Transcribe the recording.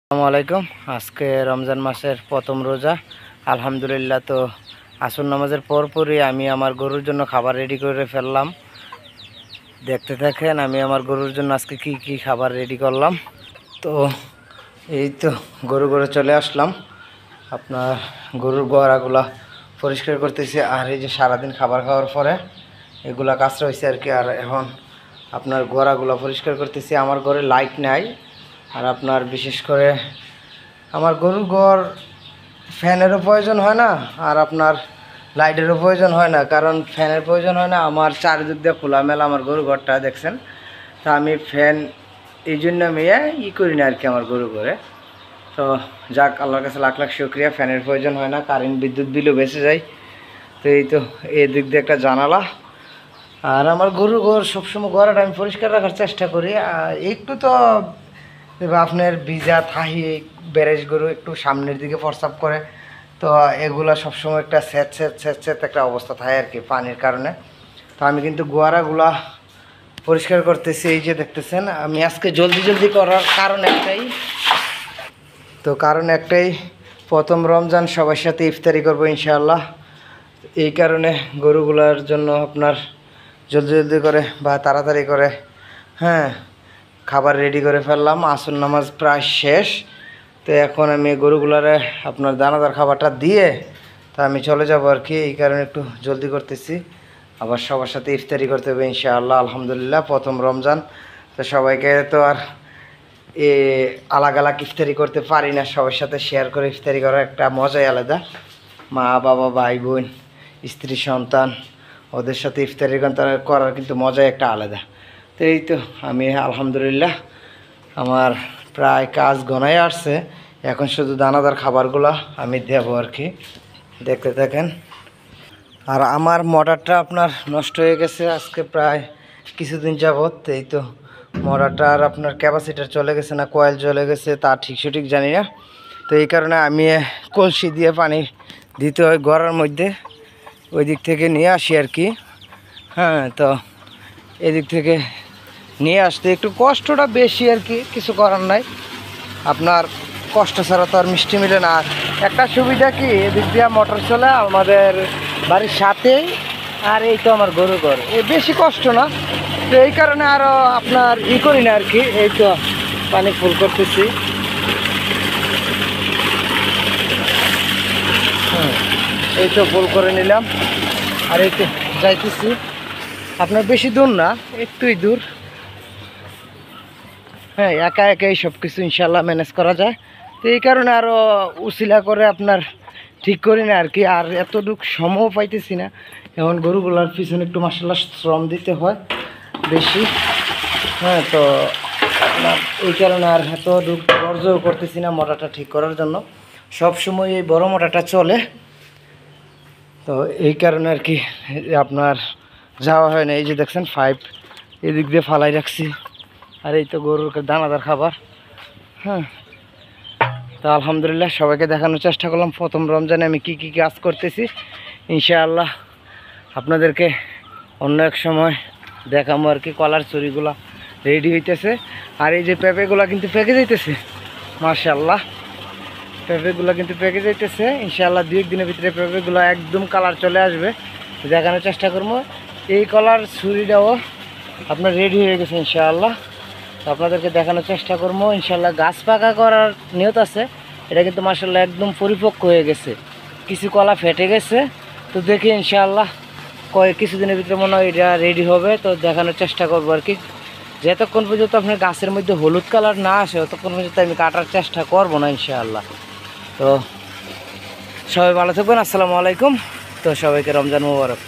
আসসালামু আলাইকুম। আজকে রমজান মাসের প্রথম রোজা। আলহামদুলিল্লাহ। তো আসর নামাজের পরপরই আমি আমার গরুর জন্য খাবার রেডি করে ফেললাম। দেখতে থাকেন আমি আমার গরুর জন্য আজকে কি কি খাবার রেডি করলাম। তো এই তো গরু চলে আসলাম। আপনার গরুর গোয়ারাগুলা পরিষ্কার করতেছি। আর এই যে সারাদিন খাবার খাওয়ার পরে এগুলা কাঁচরা হয়েছে আর কি। আর এখন আপনার গোয়ারাগুলা পরিষ্কার করতেছি। আমার ঘরে লাইট নাই, আর আপনার বিশেষ করে আমার গরুর ঘর ফ্যানেরও প্রয়োজন হয় না, আর আপনার লাইটেরও প্রয়োজন হয় না। কারণ ফ্যানের প্রয়োজন হয় না, আমার চারিদিক দিয়ে খোলামেলা আমার গরুর ঘরটা দেখছেন। তা আমি ফ্যান এই জন্য আমি করি না আর কি আমার গরু ঘরে। তো যাক, আল্লাহর কাছে লাখ লাখ শুকরিয়া, ফ্যানের প্রয়োজন হয় না, কারেন্ট বিদ্যুৎ বিলও বেঁচে যায়। তো এই তো এই দিক দিয়ে একটা জানালা। আর আমার গরুর ঘর সবসময় ঘরটা আমি পরিষ্কার রাখার চেষ্টা করি। একটু তো আপনার ভিজা থাহি বেরেস গরু একটু সামনের দিকে প্রস্রাব করে, তো এগুলা সবসময় একটা স্যাঁত একটা অবস্থা থাকে আর কি পানির কারণে। তো আমি কিন্তু গোয়ারাগুলা পরিষ্কার করতেছি। এই যে দেখতেছেন আমি আজকে জলদি করার কারণ একটাই, প্রথম রমজান সবার সাথে ইফতারি করবো ইনশাআল্লাহ। এই কারণে গরুগুলার জন্য আপনার জলদি করে বা তাড়াতাড়ি করে খাবার রেডি করে ফেললাম। আসর নামাজ প্রায় শেষ। তো এখন আমি গরুগুলারে আপনার দানাদার খাবারটা দিয়ে তা আমি চলে যাব আর কি। এই কারণে একটু জলদি করতেছি। আবার সবার সাথে ইফতারি করতে হবে ইনশাআল্লাহ। আলহামদুলিল্লাহ প্রথম রমজান, তো সবাইকে তো আর আলাগ ইফতারি করতে পারি না। সবার সাথে শেয়ার করে ইফতারি করার একটা মজাই আলাদা। মা বাবা ভাই বোন স্ত্রী সন্তান ওদের সাথে ইফতারি করার কিন্তু মজাই একটা আলাদা। তো এই তো আমি আলহামদুলিল্লাহ আমার প্রায় কাজ গনায় আসছে। এখন শুধু দানাদার খাবারগুলো আমি দেবো আর কি, দেখতে থাকেন। আর আমার মোটরটা আপনার নষ্ট হয়ে গেছে আজকে প্রায় কিছুদিন যাবৎ। এই তো মোটরটার আপনার ক্যাপাসিটার চলে গেছে না কয়েল চলে গেছে তা সঠিক জানি না। তো এই কারণে আমি কলসি দিয়ে পানি দিতে হয় ঘরের মধ্যে, ওই দিক থেকে নিয়ে আসি আর কি। তো এদিক থেকে নিয়ে আসতে একটু কষ্টটা বেশি আর কি, কিছু করার নাই। আপনার কষ্ট ছাড়া তো আর মিষ্টি মিলে না। একটা সুবিধা কি, এদিক দিয়ে মোটর চলে আমাদের বাড়ির সাথেই, আর এই তো আমার গরু ঘর, এই বেশি কষ্ট না। তো এই কারণে আরও আপনার করি না আর কি। এই তো পানি ফুল করতেছি। এই তো ফুল করে নিলাম। আর এই তো যাইতেছি। আপনার বেশি দূর না, একটুই দূর। একা একাই সব কিছু ইনশাল্লাহ ম্যানেজ করা যায়। তো এই কারণে আরও উশিলা করে আপনার ঠিক করি না আর কি। আর এতটুকু সময়ও পাইতেছি না। এখন গরুগুলার পিছনে একটু মাসাল্লাহ শ্রম দিতে হয় বেশি। তো এই কারণে আর এতটুকু ধৈর্য করতেছি না মোটরটা ঠিক করার জন্য। সব সময় এই বড় মোটরটা চলে, তো এই কারণে আর কি আপনার যাওয়া হয় না। এই যে দেখছেন পাইপ এদিক দিয়ে ফালাই রাখছি। আর এই তো গরুর দানাদার খাবার। তো আলহামদুলিল্লাহ সবাইকে দেখানোর চেষ্টা করলাম প্রথম রমজানে আমি কি কি কাজ করতেছি। ইনশাআল্লাহ আপনাদেরকে অন্য এক সময় দেখাবো আর কি। কলার চুরিগুলা রেডি হইতেছে। আর এই যে পেঁপেগুলা কিন্তু পেকে যাইতেছে মাশাআল্লাহ। পেঁপেগুলো কিন্তু পেকে যাইতেছে। ইনশাআল্লাহ 2-1 দিনের ভিতরে পেঁপেগুলো একদম কালার চলে আসবে। দেখানোর চেষ্টা করবো। এই কলার ছুরিটাও আপনার রেডি হয়ে গেছে ইনশাআল্লাহ। তো আপনাদেরকে দেখানোর চেষ্টা করবো ইনশাআল্লাহ। গাছ পাকা করার নিয়ত আছে। এটা কিন্তু মাশাআল্লাহ একদম পরিপক্ক হয়ে গেছে, কিছু কলা ফেটে গেছে। তো দেখি ইনশাআল্লাহ কিছুদিনের ভিতরে মনে হয় এটা রেডি হবে। তো দেখানোর চেষ্টা করবো আর কি। যতক্ষণ পর্যন্ত আপনার গাছের মধ্যে হলুদ কালার না আসে ততক্ষণ পর্যন্ত আমি কাটার চেষ্টা করবো না ইনশাআল্লাহ। তো সবাই ভালো থাকবেন। আসসালামু আলাইকুম। তো সবাইকে রমজান মোবারক।